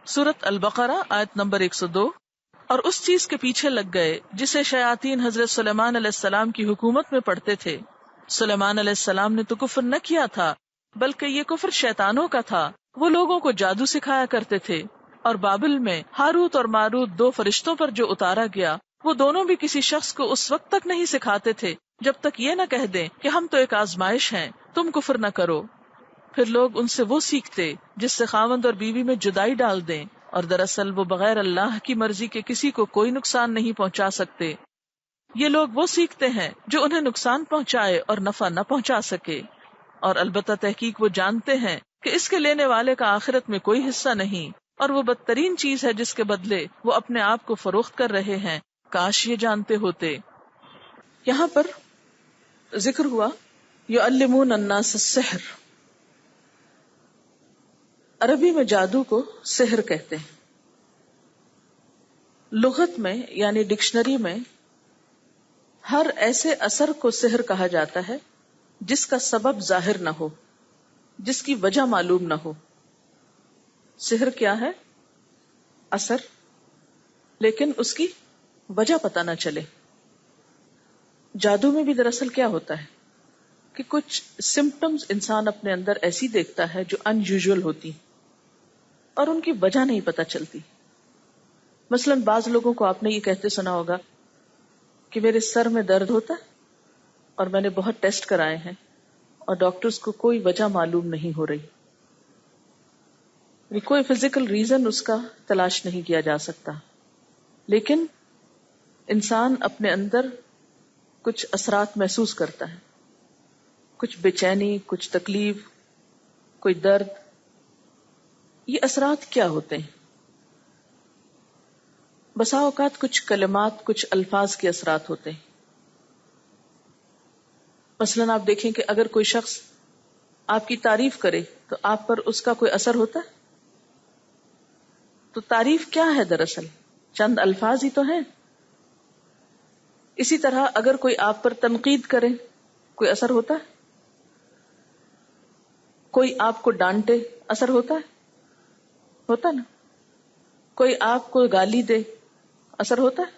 سورۃ البقرہ آیت نمبر 102۔ اور اس چیز کے پیچھے لگ گئے جسے شیاطین حضرت سلیمان علیہ السلام کی حکومت میں پڑھتے تھے۔ سلیمان علیہ السلام نے تو کفر نہ کیا تھا، بلکہ یہ کفر شیطانوں کا تھا۔ وہ لوگوں کو جادو سکھایا کرتے تھے، اور بابل میں ہاروت اور ماروت 2 فرشتوں پر جو اتارا گیا، وہ دونوں بھی کسی شخص کو اس وقت تک نہیں سکھاتے تھے جب تک یہ نہ کہہ دیں کہ ہم تو ایک آزمائش ہیں، تم کفر نہ کرو۔ پھر لوگ ان سے وہ سیکھتے جس سے خاوند اور بیوی میں جدائی ڈال دیں، اور دراصل وہ بغیر اللہ کی مرضی کے کسی کو کوئی نقصان نہیں پہنچا سکتے۔ یہ لوگ وہ سیکھتے ہیں جو انہیں نقصان پہنچائے اور نفع نہ پہنچا سکے، اور البتہ تحقیق وہ جانتے ہیں کہ اس کے لینے والے کا آخرت میں کوئی حصہ نہیں، اور وہ بدترین چیز ہے جس کے بدلے وہ اپنے آپ کو فروخت کر رہے ہیں، کاش یہ جانتے ہوتے۔ یہاں پر ذکر ہوا یعلمون الناس السحر۔ عربی میں جادو کو سحر کہتے ہیں۔ لغت میں یعنی ڈکشنری میں ہر ایسے اثر کو سحر کہا جاتا ہے جس کا سبب ظاہر نہ ہو، جس کی وجہ معلوم نہ ہو۔ سحر کیا ہے؟ اثر، لیکن اس کی وجہ پتہ نہ چلے۔ جادو میں بھی دراصل کیا ہوتا ہے کہ کچھ سمپٹمز انسان اپنے اندر ایسی دیکھتا ہے جو ان یوزول ہوتی اور ان کی وجہ نہیں پتہ چلتی۔ مثلا بعض لوگوں کو آپ نے یہ کہتے سنا ہوگا کہ میرے سر میں درد ہوتا ہے اور میں نے بہت ٹیسٹ کرائے ہیں اور ڈاکٹرز کو کوئی وجہ معلوم نہیں ہو رہی، کوئی فزیکل ریزن اس کا تلاش نہیں کیا جا سکتا۔ لیکن انسان اپنے اندر کچھ اثرات محسوس کرتا ہے، کچھ بے چینی، کچھ تکلیف، کوئی درد۔ یہ اثرات کیا ہوتے ہیں؟ بسا اوقات کچھ کلمات، کچھ الفاظ کے اثرات ہوتے ہیں۔ مثلا آپ دیکھیں کہ اگر کوئی شخص آپ کی تعریف کرے تو آپ پر اس کا کوئی اثر ہوتا ہے؟ تو تعریف کیا ہے دراصل؟ چند الفاظ ہی تو ہیں۔ اسی طرح اگر کوئی آپ پر تنقید کرے، کوئی اثر ہوتا ہے؟ کوئی آپ کو ڈانٹے، اثر ہوتا ہے؟ ہوتا نا؟ کوئی آپ کو گالی دے، اثر ہوتا ہے؟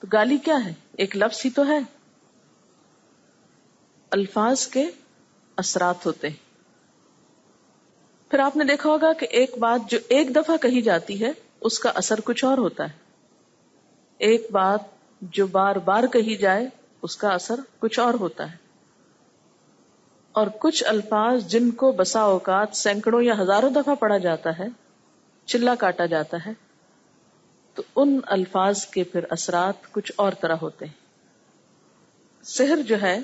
تو گالی کیا ہے؟ ایک لفظ ہی تو ہے۔ الفاظ کے اثرات ہوتے ہیں۔ پھر آپ نے دیکھا ہوگا کہ ایک بات جو ایک دفعہ کہی جاتی ہے اس کا اثر کچھ اور ہوتا ہے، ایک بات جو بار بار کہی جائے اس کا اثر کچھ اور ہوتا ہے، اور کچھ الفاظ جن کو بسا اوقات سینکڑوں یا ہزاروں دفعہ پڑھا جاتا ہے، چلا کاٹا جاتا ہے، تو ان الفاظ کے پھر اثرات کچھ اور طرح ہوتے ہیں۔ سحر جو ہے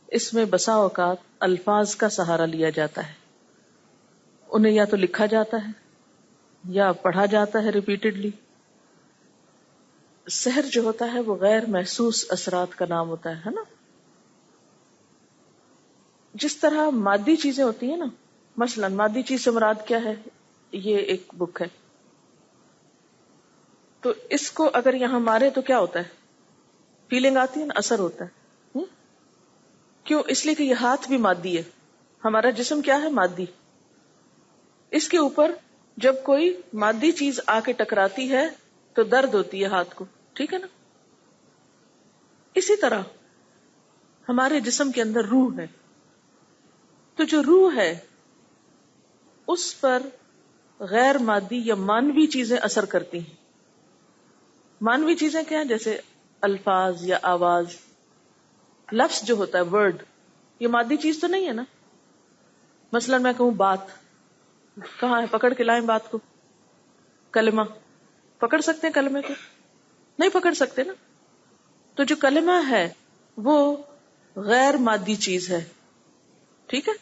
اس میں بسا اوقات الفاظ کا سہارا لیا جاتا ہے، انہیں یا تو لکھا جاتا ہے یا پڑھا جاتا ہے ریپیٹڈلی۔ سحر جو ہوتا ہے وہ غیر محسوس اثرات کا نام ہوتا ہے نا؟ جس طرح مادی چیزیں ہوتی ہیں نا، مثلا مادی چیز سے مراد کیا ہے؟ یہ ایک بک ہے، تو اس کو اگر یہاں مارے تو کیا ہوتا ہے؟ فیلنگ آتی ہے نا، اثر ہوتا ہے۔ کیوں؟ اس لیے کہ یہ ہاتھ بھی مادی ہے، ہمارا جسم کیا ہے؟ مادی۔ اس کے اوپر جب کوئی مادی چیز آ کے ٹکراتی ہے تو درد ہوتی ہے ہاتھ کو، ٹھیک ہے نا؟ اسی طرح ہمارے جسم کے اندر روح ہے، تو جو روح ہے اس پر غیر مادی یا مانوی چیزیں اثر کرتی ہیں۔ مانوی چیزیں کیا ہیں؟ جیسے الفاظ یا آواز، لفظ جو ہوتا ہے، ورڈ، یہ مادی چیز تو نہیں ہے نا؟ مثلا میں کہوں بات، کہاں ہے؟ پکڑ کے لائیں بات کو۔ کلمہ، پکڑ سکتے ہیں کلمے کو؟ نہیں پکڑ سکتے نا؟ تو جو کلمہ ہے وہ غیر مادی چیز ہے، ٹھیک ہے،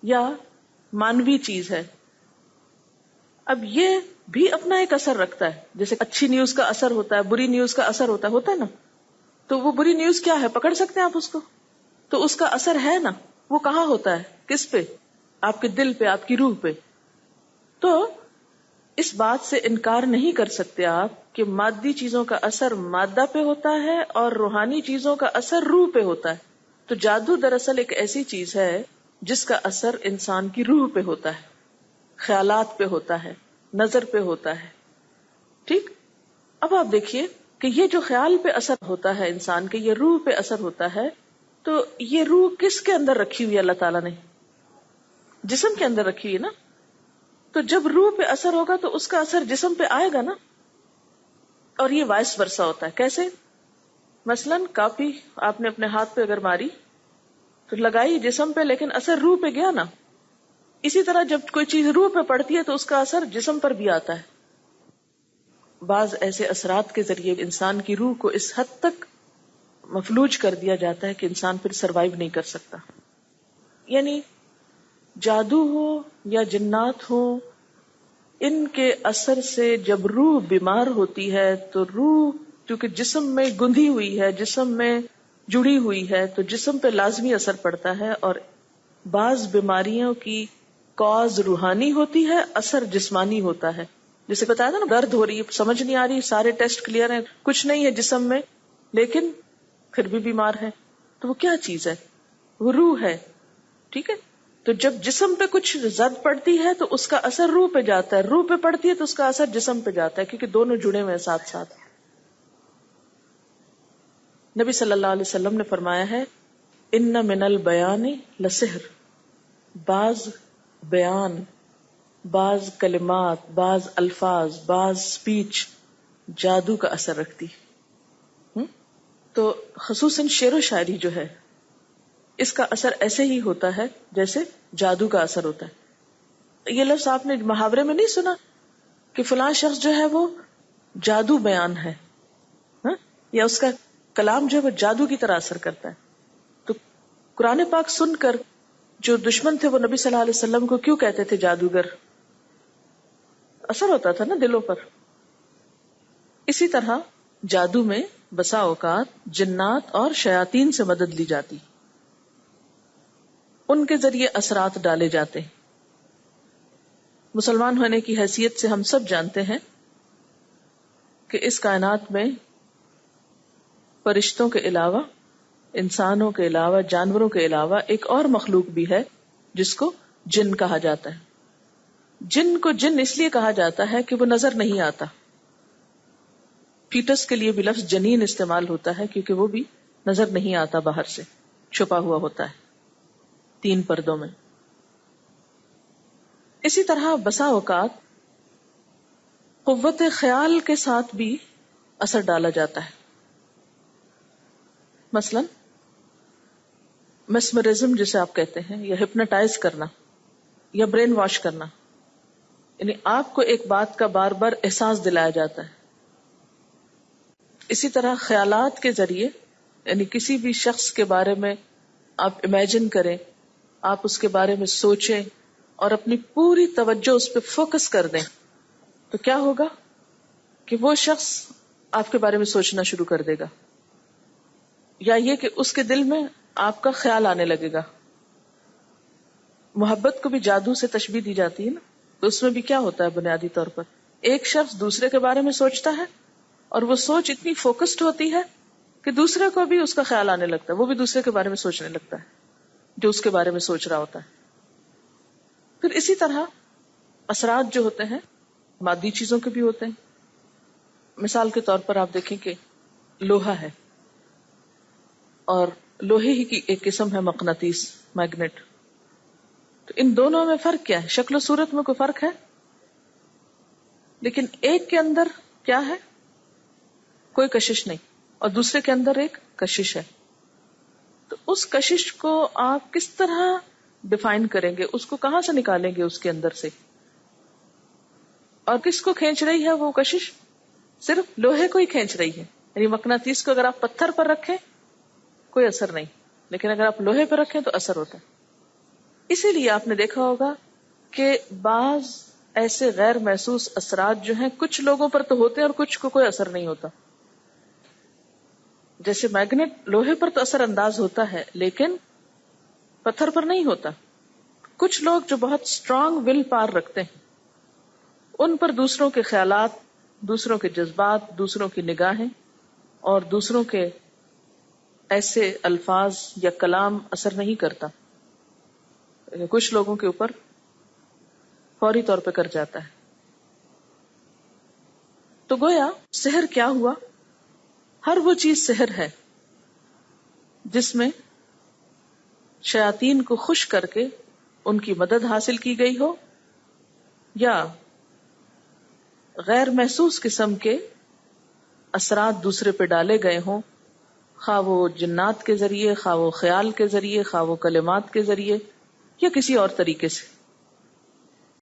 یا مانوی چیز ہے۔ اب یہ بھی اپنا ایک اثر رکھتا ہے، جیسے اچھی نیوز کا اثر ہوتا ہے، بری نیوز کا اثر ہوتا ہے نا؟ تو وہ بری نیوز کیا ہے؟ پکڑ سکتے ہیں آپ اس کو؟ تو اس کا اثر ہے نا، وہ کہاں ہوتا ہے؟ کس پہ؟ آپ کے دل پہ، آپ کی روح پہ۔ تو اس بات سے انکار نہیں کر سکتے آپ کہ مادی چیزوں کا اثر مادہ پہ ہوتا ہے اور روحانی چیزوں کا اثر روح پہ ہوتا ہے۔ تو جادو دراصل ایک ایسی چیز ہے جس کا اثر انسان کی روح پہ ہوتا ہے، خیالات پہ ہوتا ہے، نظر پہ ہوتا ہے. ٹھیک. اب آپ دیکھیے کہ یہ جو خیال پہ اثر ہوتا ہے انسان کے، یہ روح پہ اثر ہوتا ہے، تو یہ روح کس کے اندر رکھی ہوئی اللہ تعالیٰ نے؟ جسم کے اندر رکھی ہوئی نا. تو جب روح پہ اثر ہوگا تو اس کا اثر جسم پہ آئے گا نا. اور یہ وائس ورسا ہوتا ہے. کیسے؟ مثلاً کاپی آپ نے اپنے ہاتھ پہ اگر ماری تو لگائی جسم پہ، لیکن اثر روح پہ گیا نا. اسی طرح جب کوئی چیز روح پہ پڑتی ہے تو اس کا اثر جسم پر بھی آتا ہے. بعض ایسے اثرات کے ذریعے انسان کی روح کو اس حد تک مفلوج کر دیا جاتا ہے کہ انسان پھر سروائیو نہیں کر سکتا. یعنی جادو ہو یا جنات ہو، ان کے اثر سے جب روح بیمار ہوتی ہے تو روح کیونکہ جسم میں گندھی ہوئی ہے، جسم میں جڑی ہوئی ہے، تو جسم پہ لازمی اثر پڑتا ہے. اور بعض بیماریوں کی کاز روحانی ہوتی ہے، اثر جسمانی ہوتا ہے. جیسے بتایا تھا نا، درد ہو رہی ہے، سمجھ نہیں آ رہی، سارے ٹیسٹ کلیئر ہیں، کچھ نہیں ہے جسم میں، لیکن پھر بھی بیمار ہے. تو وہ کیا چیز ہے؟ وہ روح ہے. ٹھیک ہے. تو جب جسم پہ کچھ زد پڑتی ہے تو اس کا اثر روح پہ جاتا ہے، روح پہ پڑتی ہے تو اس کا اثر جسم پہ جاتا ہے، کیونکہ دونوں جڑے ہوئے ہیں ساتھ ساتھ. نبی صلی اللہ علیہ وسلم نے فرمایا ہے، ان من البیان لسحر، بعض بیان، بعض کلمات، بعض الفاظ، بعض سپیچ جادو کا اثر رکھتی. تو خصوصاً شعر و شاعری جو ہے، اس کا اثر ایسے ہی ہوتا ہے جیسے جادو کا اثر ہوتا ہے. یہ لفظ آپ نے محاورے میں نہیں سنا کہ فلاں شخص جو ہے وہ جادو بیان ہے، یا اس کا کلام جو ہے وہ جادو کی طرح اثر کرتا ہے. تو قرآن پاک سن کر جو دشمن تھے وہ نبی صلی اللہ علیہ وسلم کو کیوں کہتے تھے جادوگر؟ اثر ہوتا تھا نا دلوں پر. اسی طرح جادو میں بسا اوقات جنات اور شیاطین سے مدد لی جاتی، ان کے ذریعے اثرات ڈالے جاتے ہیں. مسلمان ہونے کی حیثیت سے ہم سب جانتے ہیں کہ اس کائنات میں فرشتوں کے علاوہ، انسانوں کے علاوہ، جانوروں کے علاوہ ایک اور مخلوق بھی ہے جس کو جن کہا جاتا ہے. جن کو جن اس لیے کہا جاتا ہے کہ وہ نظر نہیں آتا. فیٹس کے لیے بھی لفظ جنین استعمال ہوتا ہے کیونکہ وہ بھی نظر نہیں آتا، باہر سے چھپا ہوا ہوتا ہے 3 پردوں میں. اسی طرح بسا اوقات قوت خیال کے ساتھ بھی اثر ڈالا جاتا ہے. مثلا میسمرزم جسے آپ کہتے ہیں، یا ہپنوٹائز کرنا، یا برین واش کرنا، یعنی آپ کو ایک بات کا بار بار احساس دلایا جاتا ہے. اسی طرح خیالات کے ذریعے، یعنی کسی بھی شخص کے بارے میں آپ امیجن کریں، آپ اس کے بارے میں سوچیں اور اپنی پوری توجہ اس پہ فوکس کر دیں، تو کیا ہوگا کہ وہ شخص آپ کے بارے میں سوچنا شروع کر دے گا. یا یہ کہ اس کے دل میں آپ کا خیال آنے لگے گا. محبت کو بھی جادو سے تشبیہ دی جاتی ہے نا، تو اس میں بھی کیا ہوتا ہے بنیادی طور پر ایک شخص دوسرے کے بارے میں سوچتا ہے اور وہ سوچ اتنی فوکسڈ ہوتی ہے کہ دوسرے کو بھی اس کا خیال آنے لگتا ہے، وہ بھی دوسرے کے بارے میں سوچنے لگتا ہے جو اس کے بارے میں سوچ رہا ہوتا ہے. پھر اسی طرح اثرات جو ہوتے ہیں مادی چیزوں کے بھی ہوتے ہیں. مثال کے طور پر آپ دیکھیں کہ لوہا ہے اور لوہے ہی کی ایک قسم ہے مقناطیس، میگنیٹ. تو ان دونوں میں فرق کیا ہے؟ شکل و صورت میں کوئی فرق ہے، لیکن ایک کے اندر کیا ہے؟ کوئی کشش نہیں، اور دوسرے کے اندر ایک کشش ہے. تو اس کشش کو آپ کس طرح ڈیفائن کریں گے؟ اس کو کہاں سے نکالیں گے اس کے اندر سے؟ اور کس کو کھینچ رہی ہے وہ کشش؟ صرف لوہے کو ہی کھینچ رہی ہے. یعنی مقناطیس کو اگر آپ پتھر پر رکھیں کوئی اثر نہیں، لیکن اگر آپ لوہے پر رکھیں تو اثر ہوتا ہے. اسی لیے آپ نے دیکھا ہوگا کہ بعض ایسے غیر محسوس اثرات جو ہیں کچھ لوگوں پر تو ہوتے ہیں اور کچھ کو کوئی اثر نہیں ہوتا. جیسے میگنیٹ لوہے پر تو اثر انداز ہوتا ہے لیکن پتھر پر نہیں ہوتا. کچھ لوگ جو بہت اسٹرانگ ول پاور رکھتے ہیں ان پر دوسروں کے خیالات، دوسروں کے جذبات، دوسروں کی نگاہیں اور دوسروں کے ایسے الفاظ یا کلام اثر نہیں کرتا. کچھ لوگوں کے اوپر فوری طور پہ کر جاتا ہے. تو گویا سحر کیا ہوا؟ ہر وہ چیز سحر ہے جس میں شیاطین کو خوش کر کے ان کی مدد حاصل کی گئی ہو، یا غیر محسوس قسم کے اثرات دوسرے پہ ڈالے گئے ہوں، خواہ وہ جنات کے ذریعے، خواہ وہ خیال کے ذریعے، خواہ وہ کلمات کے ذریعے، یا کسی اور طریقے سے.